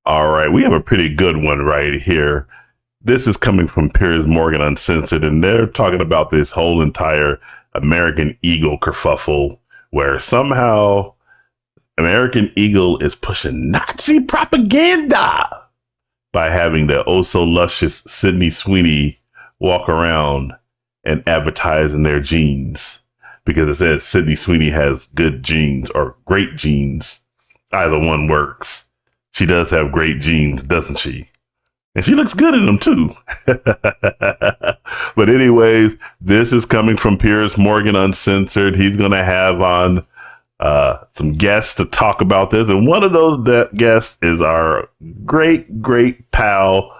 All right, we have a pretty good one right here. This is coming from Piers Morgan Uncensored, and they're talking about this whole entire American Eagle kerfuffle, where somehow American Eagle is pushing Nazi propaganda by having the oh so luscious Sydney Sweeney walk around and advertising their jeans, because it says Sydney Sweeney has good jeans or great jeans. Either one works. She does have great jeans, doesn't she? And she looks good in them too. But anyways, this is coming from Piers Morgan Uncensored. He's going to have on some guests to talk about this. And one of those guests is our great pal,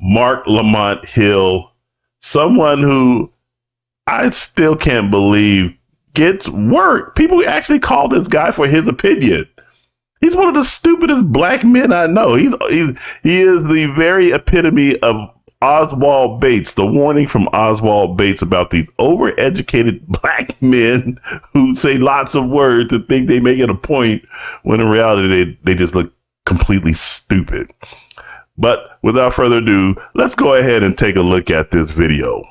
Marc Lamont Hill, someone who I still can't believe gets work. People actually call this guy for his opinion. He's one of the stupidest black men I know. He is the very epitome of Oswald Bates, the warning from Oswald Bates about these overeducated black men who say lots of words and think they make it a point when in reality they just look completely stupid. But without further ado, let's go ahead and take a look at this video.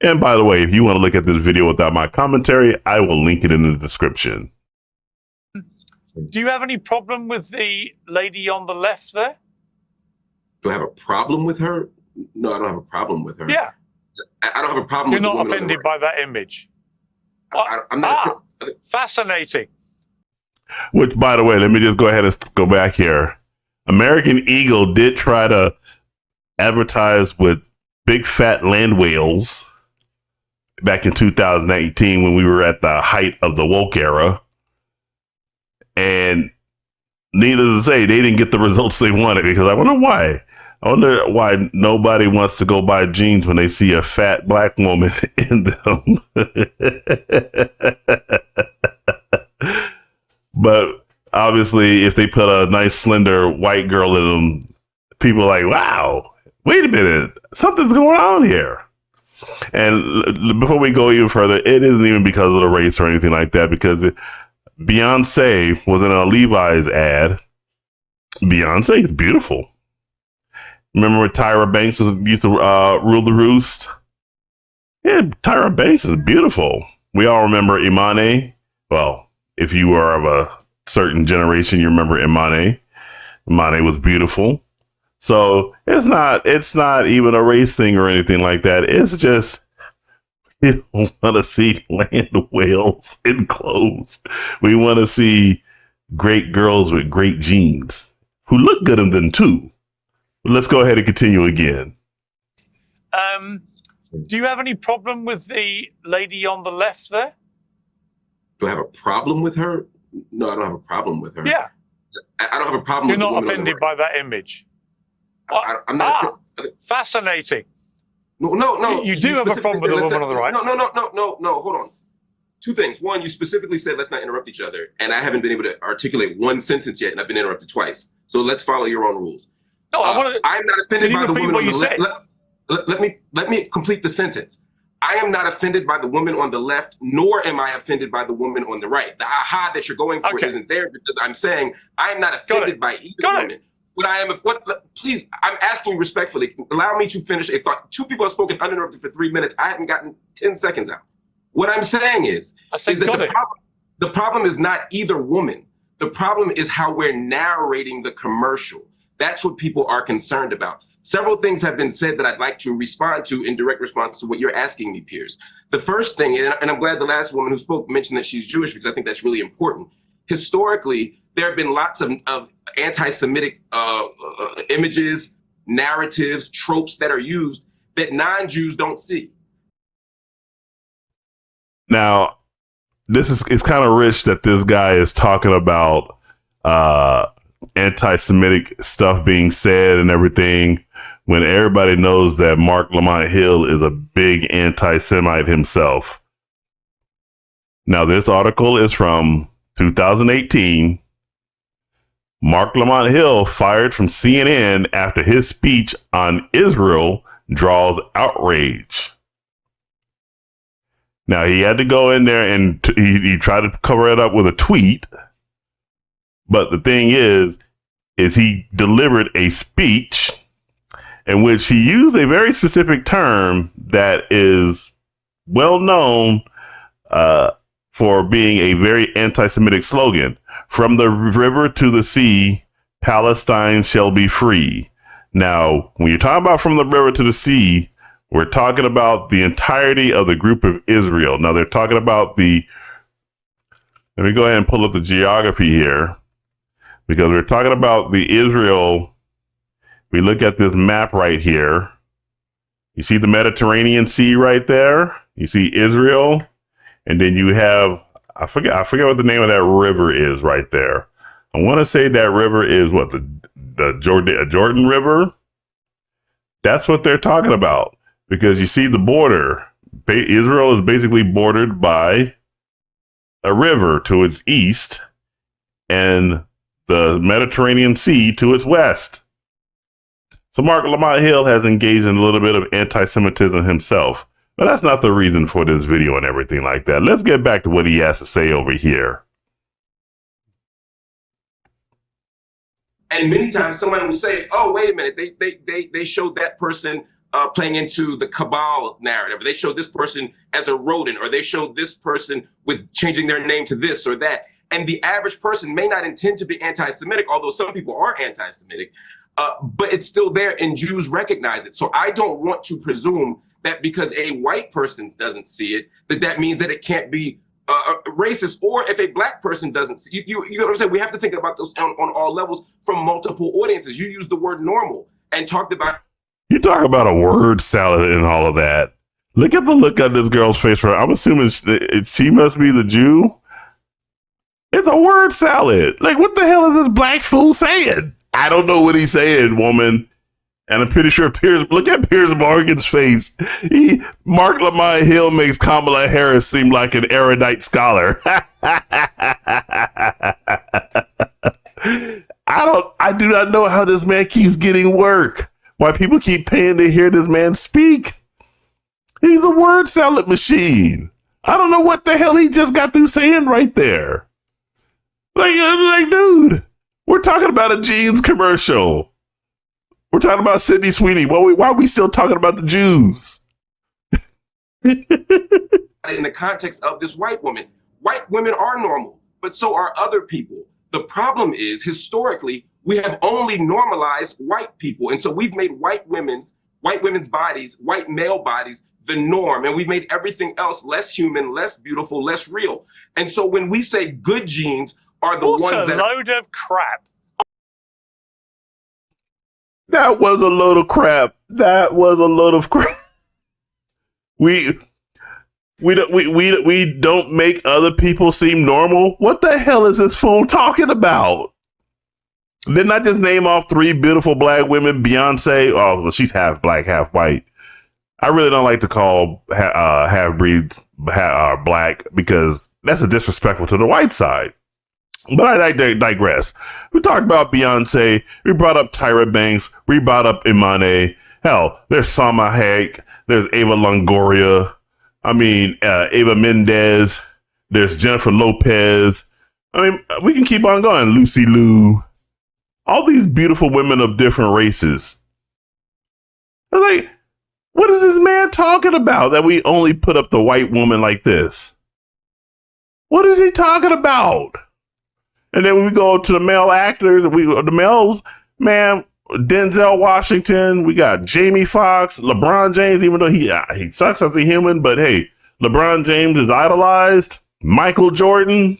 And by the way, if you want to look at this video without my commentary, I will link it in the description. Do you have any problem with the lady on the left there? Do I have a problem with her? No, I don't have a problem with her. Yeah. I don't have a problem You're with not offended by that image? I'm not. Fascinating. Which, by the way, let me just go ahead and go back here. American Eagle did try to advertise with big fat land whales back in 2018 when we were at the height of the woke era. And needless to say, they didn't get the results they wanted, because I wonder why. I wonder why nobody wants to go buy jeans when they see a fat black woman in them. But obviously, if they put a nice, slender white girl in them, people are like, wow, wait a minute, something's going on here. And before we go even further, it isn't even because of the race or anything like that, because Beyonce was in a Levi's ad. Beyonce is beautiful. Remember when Tyra Banks used to rule the roost? Yeah, Tyra Banks is beautiful. We all remember Imani. Well, if you are of a certain generation, you remember Imani. Imani was beautiful. So it's not even a race thing or anything like that. It's just, we don't want to see land whales in clothes. We want to see great girls with great jeans who look good in them too. Let's go ahead and continue again. Do you have any problem with the lady on the left there? Do I have a problem with her? No, I don't have a problem with her. Yeah. I don't have a problem You're with not offended by that image? I'm not. Fascinating. No. You do have a problem with the woman on the right. No. Hold on. Two things. One, you specifically said let's not interrupt each other, and I haven't been able to articulate one sentence yet, and I've been interrupted twice. So let's follow your own rules. No, I want to. I'm not offended by the woman on the left. Let me complete the sentence. I am not offended by the woman on the left, nor am I offended by the woman on the right. The aha that you're going for isn't there, because I'm saying I am not offended by either woman. What I am, please, I'm asking you respectfully, allow me to finish a thought. Two people have spoken uninterrupted for 3 minutes. I haven't gotten 10 seconds out. What I'm saying is that the problem is not either woman. The problem is how we're narrating the commercial. That's what people are concerned about. Several things have been said that I'd like to respond to in direct response to what you're asking me, Piers. The first thing, and I'm glad the last woman who spoke mentioned that she's Jewish, because I think that's really important. Historically, there have been lots of anti-Semitic images, narratives, tropes that are used that non-Jews don't see. Now, it's kind of rich that this guy is talking about anti-Semitic stuff being said and everything, when everybody knows that Marc Lamont Hill is a big anti-Semite himself. Now, this article is from 2018. Marc Lamont Hill fired from CNN after his speech on Israel draws outrage. Now, he had to go in there and he tried to cover it up with a tweet. But the thing is, is he delivered a speech in which he used a very specific term that is well known for being a very anti-Semitic slogan. From the river to the sea, Palestine shall be free. Now, when you're talking about from the river to the sea, we're talking about the entirety of the group of Israel. Now, they're talking about let me go ahead and pull up the geography here, because we're talking about the Israel. We look at this map right here. You see the Mediterranean Sea right there. You see Israel. And then you have, I forget what the name of that river is right there. I want to say that river is what, the Jordan River. That's what they're talking about, because you see the border. Israel is basically bordered by a river to its east and the Mediterranean Sea to its west. So Marc Lamont Hill has engaged in a little bit of anti-Semitism himself. But that's not the reason for this video and everything like that. Let's get back to what he has to say over here. And many times someone will say, oh, wait a minute, they showed that person playing into the cabal narrative. They showed this person as a rodent, or they showed this person with changing their name to this or that. And the average person may not intend to be anti-Semitic, although some people are anti-Semitic, but it's still there and Jews recognize it. So I don't want to presume that because a white person doesn't see it, that means that it can't be racist. Or if a black person doesn't see, you know what I'm saying? We have to think about this on all levels from multiple audiences. You used the word normal and talked about. You talk about a word salad and all of that. Look at the look on this girl's face. I'm assuming she must be the Jew. It's a word salad. Like, what the hell is this black fool saying? I don't know what he's saying, woman. And I'm pretty sure look at Piers Morgan's face. Marc Lamont Hill makes Kamala Harris seem like an erudite scholar. I do not know how this man keeps getting work. Why people keep paying to hear this man speak. He's a word salad machine. I don't know what the hell he just got through saying right there. Like, dude, we're talking about a jeans commercial. We're talking about Sydney Sweeney. Why are we still talking about the Jews? In the context of this white woman, white women are normal, but so are other people. The problem is, historically, we have only normalized white people. And so we've made white women's bodies, white male bodies, the norm. And we've made everything else less human, less beautiful, less real. And so when we say good genes are the ones that— What a load of crap. That was a load of crap. That was a load of crap. We don't make other people seem normal. What the hell is this fool talking about? Didn't I just name off 3 beautiful black women? Beyonce, oh, well, she's half black, half white. I really don't like to call half-breeds black, because that's disrespectful to the white side. But I digress. We talked about Beyonce. We brought up Tyra Banks. We brought up Imane. Hell, there's Salma Hayek. There's Ava Longoria. Ava Mendez. There's Jennifer Lopez. We can keep on going. Lucy Liu. All these beautiful women of different races. I was like, what is this man talking about that we only put up the white woman like this? What is he talking about? And then when we go to the male actors, the males, man, Denzel Washington, we got Jamie Foxx, LeBron James, even though he sucks as a human, but hey, LeBron James is idolized. Michael Jordan,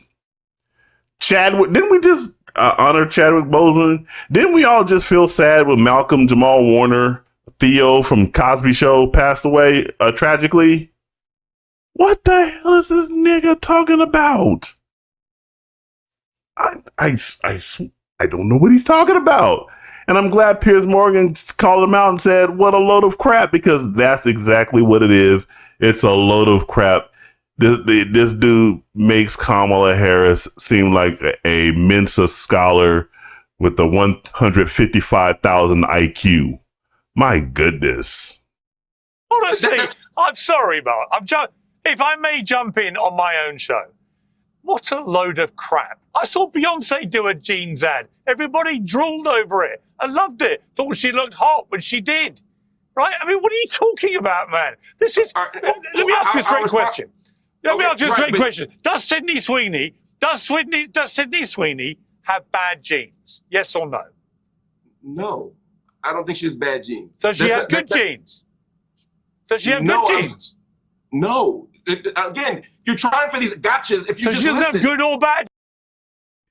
Chadwick. Didn't we just honor Chadwick Boseman? Didn't we all just feel sad when Malcolm Jamal Warner, Theo from Cosby Show, passed away tragically? What the hell is this nigga talking about? I don't know what he's talking about. And I'm glad Piers Morgan called him out and said, what a load of crap, because that's exactly what it is. It's a load of crap. This dude makes Kamala Harris seem like a Mensa scholar with the 155,000 IQ. My goodness. Honestly, I'm sorry, Mark. If I may jump in on my own show. What a load of crap. I saw Beyonce do a jeans ad. Everybody drooled over it. I loved it. Thought she looked hot when she did. Right? I mean, what are you talking about, man? This is. Let me ask you a straight question. Let me ask you a straight question. Does Sydney Sweeney have bad genes? Yes or no? No, I don't think she has bad genes. So she has good genes. Does she have good genes? No. Again, you're trying for these gotchas. If you so just she doesn't have good or bad.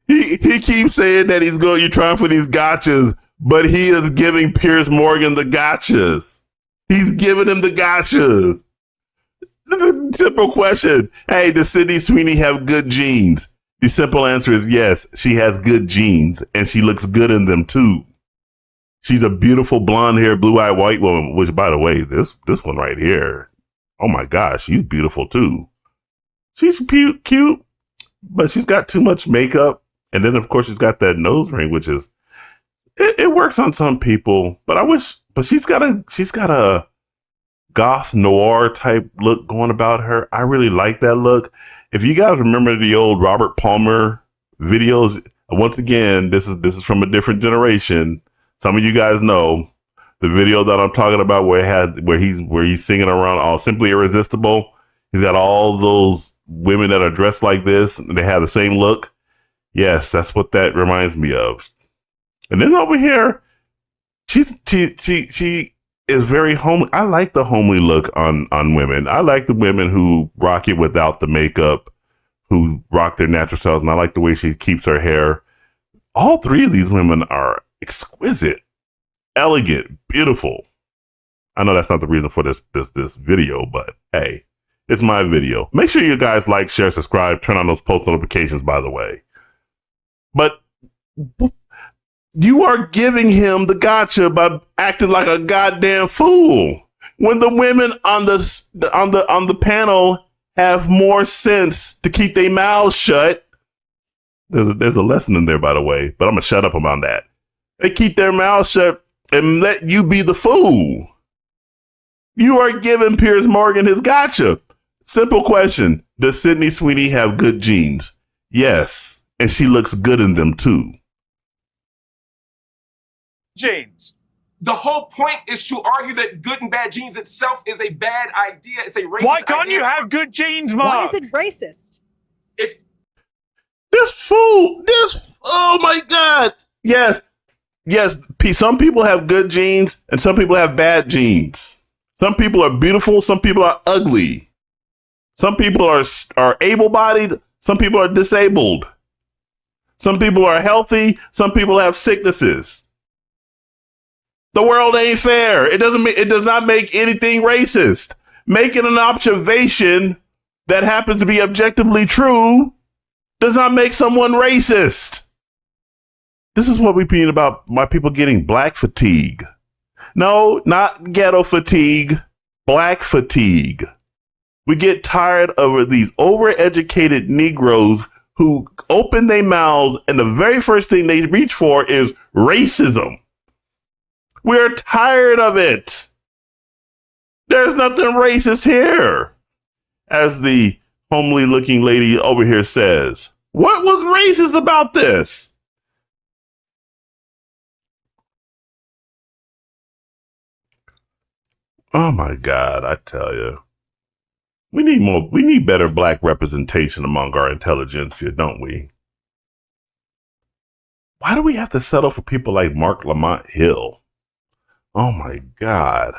He keeps saying that he's going. You're trying for these gotchas, but he is giving Piers Morgan the gotchas. He's giving him the gotchas. Simple question. Hey, does Sydney Sweeney have good genes? The simple answer is yes. She has good genes, and she looks good in them too. She's a beautiful blonde-haired, blue-eyed white woman. Which, by the way, this one right here, oh my gosh, she's beautiful too. She's cute, but she's got too much makeup, and then of course she's got that nose ring, which is it works on some people. But she's got a goth noir type look going about her. I really like that look. If you guys remember the old Robert Palmer videos, once again, this is from a different generation. Some of you guys know the video that I'm talking about where he's singing around all Simply Irresistible. He's got all those women that are dressed like this and they have the same look. Yes, that's what that reminds me of. And then over here, she is very homely. I like the homely look on women. I like the women who rock it without the makeup, who rock their natural selves. And I like the way she keeps her hair. All three of these women are exquisite, elegant, beautiful. I know that's not the reason for this video, but hey, it's my video. Make sure you guys like, share, subscribe, turn on those post notifications, by the way. But you are giving him the gotcha by acting like a goddamn fool when the women on the panel have more sense to keep their mouths shut. There's a lesson in there, by the way, but I'm gonna shut up about that. They keep their mouths shut and let you be the fool. You are giving Piers Morgan his gotcha. Simple question. Does Sydney Sweeney have good genes? Yes. And she looks good in them too. Genes. The whole point is to argue that good and bad genes itself is a bad idea. It's a racist Why can't idea. you have good genes, Mark? Why is it racist? If this fool, oh my God. Yes. Some people have good genes and some people have bad genes. Some people are beautiful. Some people are ugly. Some people are able-bodied. Some people are disabled. Some people are healthy. Some people have sicknesses. The world ain't fair. It does not make anything racist. Making an observation that happens to be objectively true does not make someone racist. This is what we mean about my people getting black fatigue. No, not ghetto fatigue, black fatigue. We get tired of these overeducated Negroes who open their mouths and the very first thing they reach for is racism. We're tired of it. There's nothing racist here. As the homely looking lady over here says, what was racist about this? Oh my God, I tell you. We need better black representation among our intelligentsia, don't we? Why do we have to settle for people like Marc Lamont Hill? Oh my God.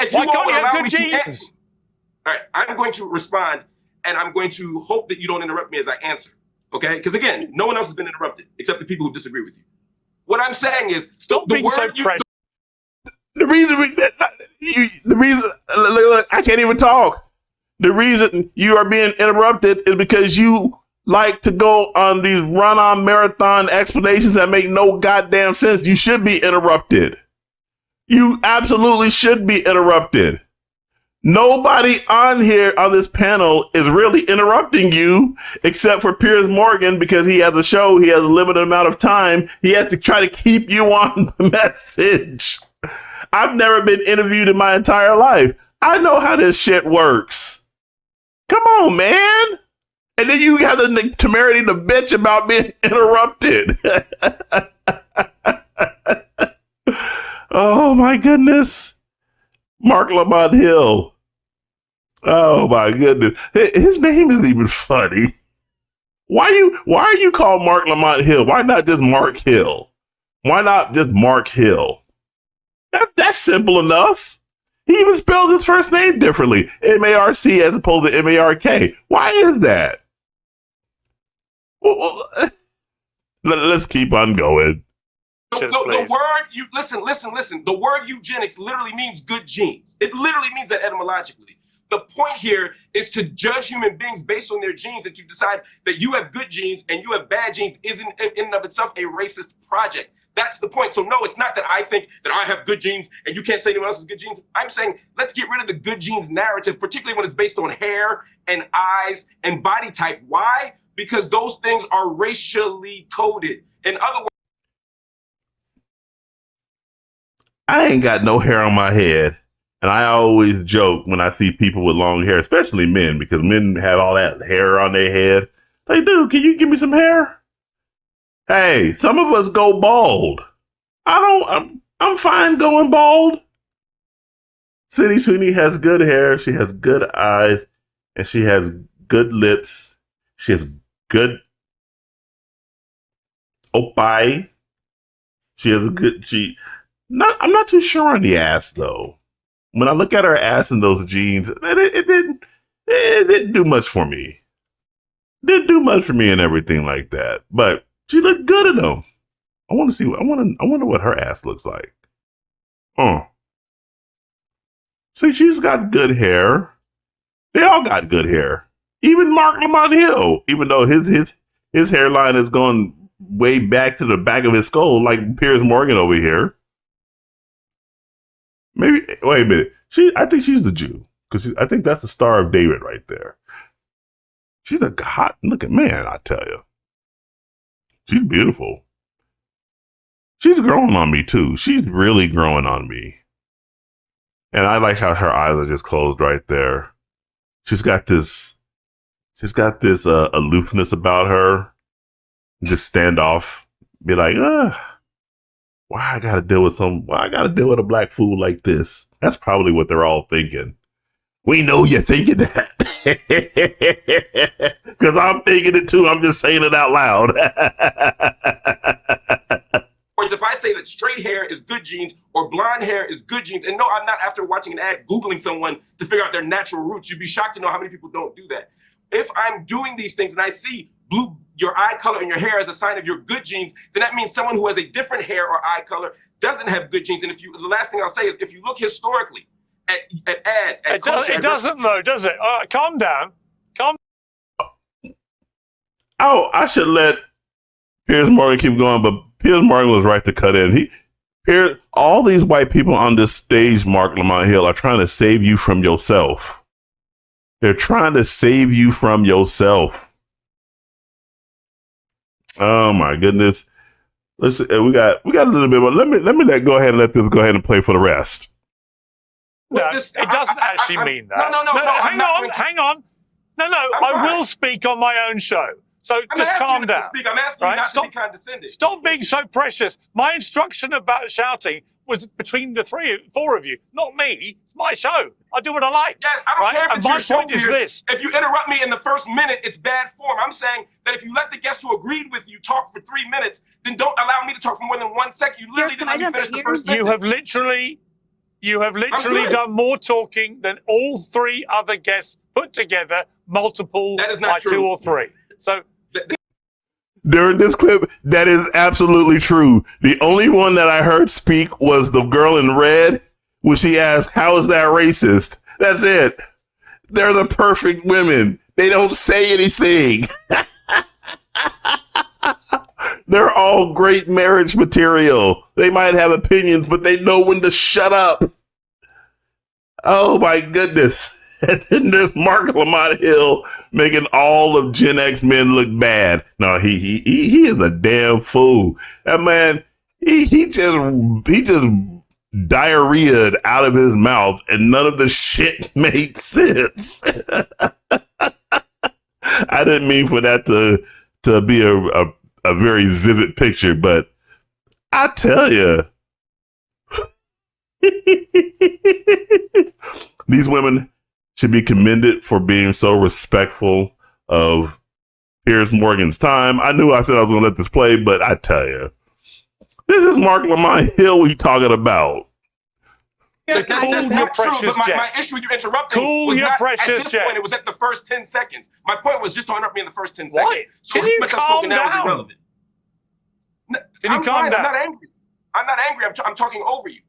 If Why you can't all you have allow good me to genes? answer, all right, I'm going to respond and I'm going to hope that you don't interrupt me as I answer. Okay? Because again, no one else has been interrupted except the people who disagree with you. What I'm saying is, Stop being so precious. The reason I can't even talk. The reason you are being interrupted is because you like to go on these run-on marathon explanations that make no goddamn sense. You should be interrupted. You absolutely should be interrupted. Nobody on here on this panel is really interrupting you except for Piers Morgan because he has a show. He has a limited amount of time. He has to try to keep you on the message. I've never been interviewed in my entire life. I know how this shit works. Come on, man. And then you have the temerity to bitch about being interrupted. Oh my goodness. Marc Lamont Hill. Oh my goodness. His name is even funny. Why are you called Marc Lamont Hill? Why not just Mark Hill? Why not just Mark Hill? That's simple enough. He even spells his first name differently. M-A-R-C as opposed to M-A-R-K. Why is that? Well, let's keep on going. The word you listen. The word eugenics literally means good genes. It literally means that etymologically. The point here is to judge human beings based on their genes and to decide that you have good genes and you have bad genes isn't in and of itself a racist project. That's the point. So no, it's not that I think that I have good genes and you can't say anyone else has good genes. I'm saying let's get rid of the good genes narrative, particularly when it's based on hair and eyes and body type. Why? Because those things are racially coded. In other words, I ain't got no hair on my head. And I always joke when I see people with long hair, especially men, because men have all that hair on their head. Like, dude, can you give me some hair? Hey, some of us go bald. I'm fine going bald. Sydney Sweeney has good hair. She has good eyes and she has good lips. She has good opie. She has a good, I'm not too sure on the ass though. When I look at her ass in those jeans, it didn't do much for me. Didn't do much for me and everything like that. But she looked good in them. I wonder what her ass looks like. See, she's got good hair. They all got good hair. Even Marc Lamont Hill, even though his hairline has gone way back to the back of his skull, like Piers Morgan over here. Maybe, wait a minute. I think she's the Jew. Because I think that's the Star of David right there. She's a hot looking man, I tell you. She's beautiful. She's growing on me too. She's really growing on me. And I like how her eyes are just closed right there. She's got this aloofness about her. Just stand off. Be like, why I gotta deal with a black fool like this? That's probably what they're all thinking. We know you're thinking that. Because I'm thinking it too. I'm just saying it out loud. If I say that straight hair is good genes or blonde hair is good genes, and no, I'm not after watching an ad, Googling someone to figure out their natural roots. You'd be shocked to know how many people don't do that. If I'm doing these things and I see your eye color and your hair as a sign of your good genes, then that means someone who has a different hair or eye color doesn't have good genes. And the last thing I'll say is if you look historically at ads, at culture, it doesn't though, does it? Calm down. Oh, I should let Piers Morgan keep going, but Piers Morgan was right to cut in. All these white people on this stage, Marc Lamont Hill, are trying to save you from yourself. They're trying to save you from yourself. Oh my goodness. We got a little bit, but let me go ahead and go ahead and play for the rest. No, it doesn't actually mean that. No, hang on. No, I will speak on my own show. So just calm down. I'm asking you not to be condescending. Stop being so precious. My instruction about shouting was between the four of you, not me. It's my show. I do what I like. Yes, I don't care if it's your show. My point is this. If you interrupt me in the first minute, it's bad form. I'm saying that if you let the guest who agreed with you talk for 3 minutes, then don't allow me to talk for more than 1 second. You literally didn't let me finish the first sentence. You have literally done more talking than all three other guests put together, multiple that is not true. 2 or 3. So during this clip, that is absolutely true. The only one that I heard speak was the girl in red when she asked, "How is that racist?" That's it. They're the perfect women. They don't say anything. They're all great marriage material. They might have opinions, but they know when to shut up. Oh my goodness. And then there's Marc Lamont Hill making all of Gen X men look bad. No, he is a damn fool. That man, he just diarrheaed out of his mouth and none of the shit made sense. I didn't mean for that to be a very vivid picture, but I tell you, these women should be commended for being so respectful of Piers Morgan's time. I knew I said I was going to let this play, but I tell you, this is Marc Lamont Hill we talking about. That's not true, but my issue with you interrupting was not at this point. It was at the first 10 seconds. My point was just to interrupt me in the first 10 seconds. So can you calm down? Is irrelevant. Can you calm down? I'm not angry. I'm not angry. I'm talking over you.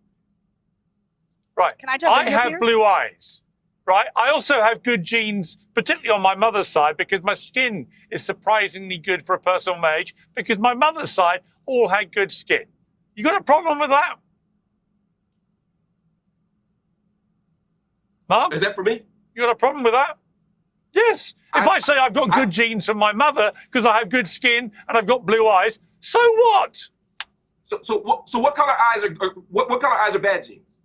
Right. Can I jump in here, I have Piers? blue eyes. Right. I also have good genes, particularly on my mother's side, because my skin is surprisingly good for a person of my age, because my mother's side all had good skin. You got a problem with that? Mark? Is that for me? You got a problem with that? Yes. If I say I've got good genes from my mother because I have good skin and I've got blue eyes, so what? So what color eyes are what color eyes are bad genes?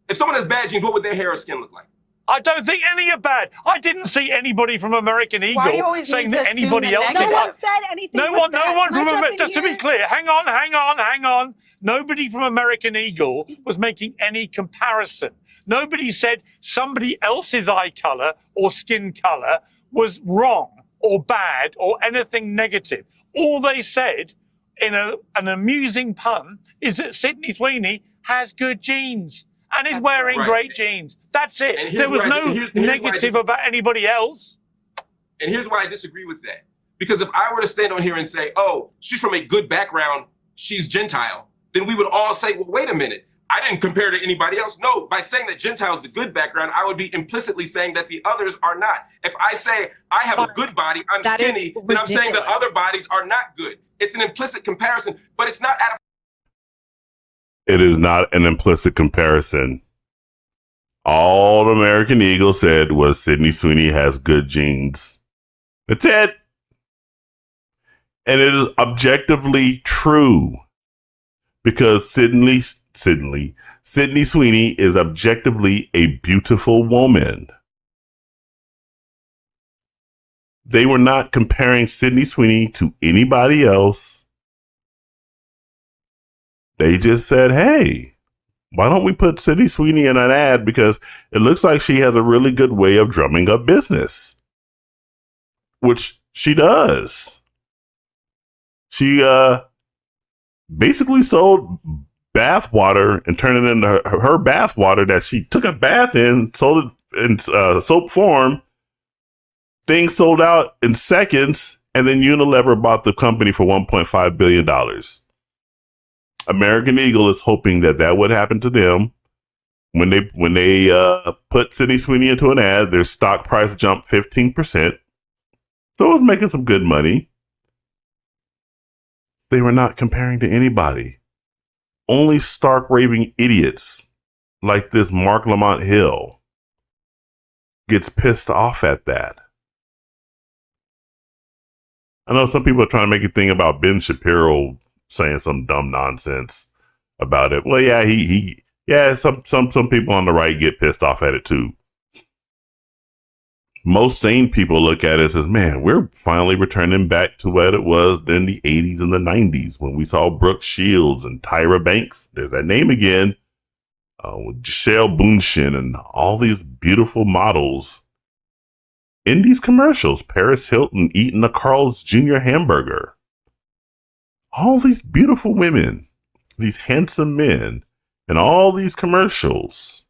If someone has bad genes, what would their hair or skin look like? I don't think any are bad. I didn't see anybody from American Eagle saying that anybody else is. No one said anything. No one from American. Just to be clear, hang on. Nobody from American Eagle was making any comparison. Nobody said somebody else's eye color or skin color was wrong or bad or anything negative. All they said, in an amusing pun, is that Sydney Sweeney has good genes and is wearing great jeans. That's it. There was no negative about anybody else. And here's why I disagree with that. Because if I were to stand on here and say, oh, she's from a good background, she's Gentile, then we would all say, well, wait a minute. I didn't compare to anybody else. No, by saying that Gentile is the good background, I would be implicitly saying that the others are not. If I say I have a good body, I'm skinny, then I'm saying that other bodies are not good. It's an implicit comparison, but it's not out of. It is not an implicit comparison. All the American Eagle said was Sydney Sweeney has good genes. That's it. And it is objectively true because Sydney Sweeney is objectively a beautiful woman. They were not comparing Sydney Sweeney to anybody else. They just said, hey, why don't we put Sydney Sweeney in an ad? Because it looks like she has a really good way of drumming up business, which she does. She basically sold bath water and turned it into her bath water that she took a bath in, sold it in soap form. Things sold out in seconds, and then Unilever bought the company for $1.5 billion. American Eagle is hoping that would happen to them. When they put Sydney Sweeney into an ad, their stock price jumped 15%. So it was making some good money. They were not comparing to anybody. Only stark raving idiots like this Marc Lamont Hill gets pissed off at that. I know some people are trying to make a thing about Ben Shapiro saying some dumb nonsense about it. Well, yeah, some people on the right get pissed off at it too. Most sane people look at it as, man, we're finally returning back to what it was in the 80s and the 90s when we saw Brooke Shields and Tyra Banks. There's that name again. Gisele Bündchen and all these beautiful models in these commercials. Paris Hilton eating a Carl's Jr. hamburger. All these beautiful women, these handsome men, and all these commercials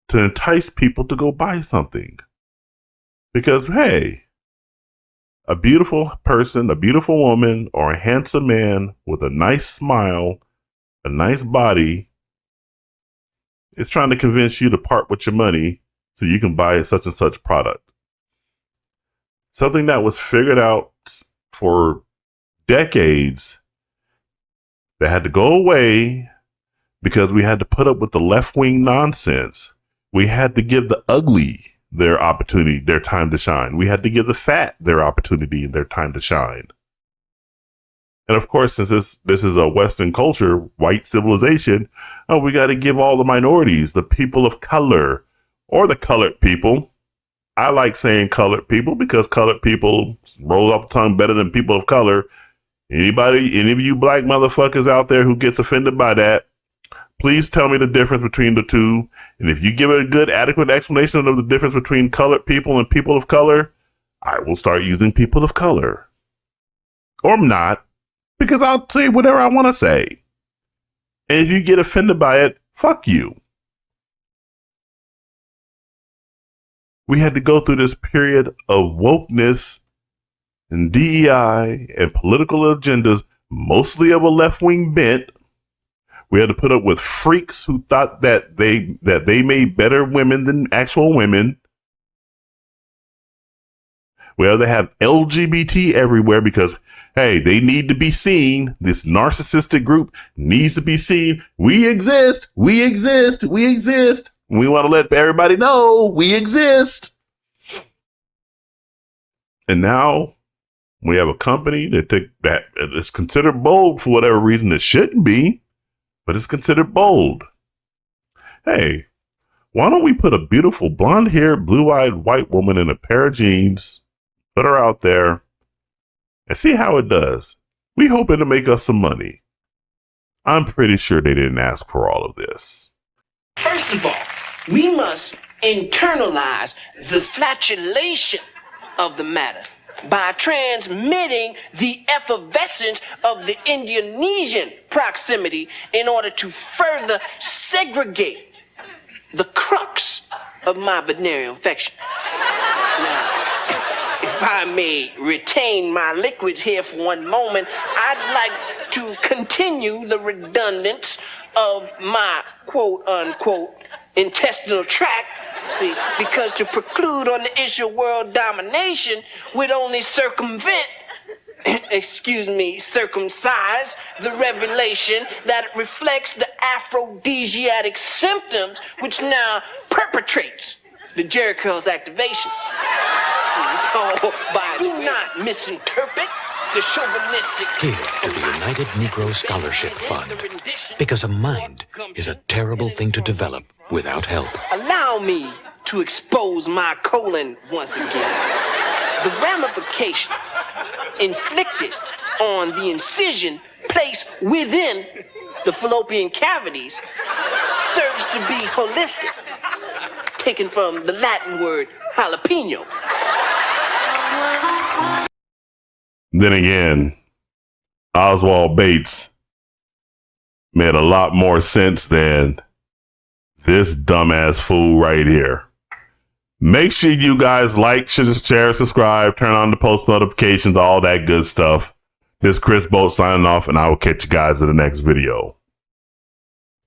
to entice people to go buy something. Because, hey, a beautiful person, a beautiful woman, or a handsome man with a nice smile, a nice body, is trying to convince you to part with your money so you can buy such and such product. Something that was figured out for decades that had to go away because we had to put up with the left-wing nonsense. We had to give the ugly their opportunity, their time to shine. We had to give the fat their opportunity and their time to shine. And of course, since this is a Western culture, white civilization, we got to give all the minorities, the people of color, or the colored people, I like saying colored people because colored people roll off the tongue better than people of color. Any of you black motherfuckers out there who gets offended by that, please tell me the difference between the two. And if you give a good, adequate explanation of the difference between colored people and people of color, I will start using people of color. Or not, because I'll say whatever I want to say. And if you get offended by it, fuck you. We had to go through this period of wokeness and DEI and political agendas, mostly of a left-wing bent. We had to put up with freaks who thought that they made better women than actual women. We had to have LGBT everywhere because, hey, they need to be seen. This narcissistic group needs to be seen. We exist. We exist. We exist. We want to let everybody know we exist. And now we have a company that is considered bold for whatever reason it shouldn't be, but it's considered bold. Hey, why don't we put a beautiful blonde-haired, blue-eyed white woman in a pair of jeans, put her out there, and see how it does? We hoping to make us some money. I'm pretty sure they didn't ask for all of this. First of all, we must internalize the flatulation of the matter by transmitting the effervescence of the Indonesian proximity in order to further segregate the crux of my venereal infection. Now, if I may retain my liquids here for one moment, I'd like to continue the redundance of my quote-unquote intestinal tract. See, because to preclude on the issue of world domination would only circumvent, circumcise the revelation that reflects the aphrodisiac symptoms which now perpetrates the Jericho's activation. So, do not misinterpret the chauvinistic... Give to the United Negro Scholarship Fund, because a mind is a terrible thing to develop without help. Allow me to expose my colon once again. The ramification inflicted on the incision placed within the fallopian cavities serves to be holistic, taken from the Latin word jalapeno. Then again, Oswald Bates made a lot more sense than this dumbass fool right here. Make sure you guys like, share, subscribe, turn on the post notifications, all that good stuff. This is Chris Boat signing off, and I will catch you guys in the next video.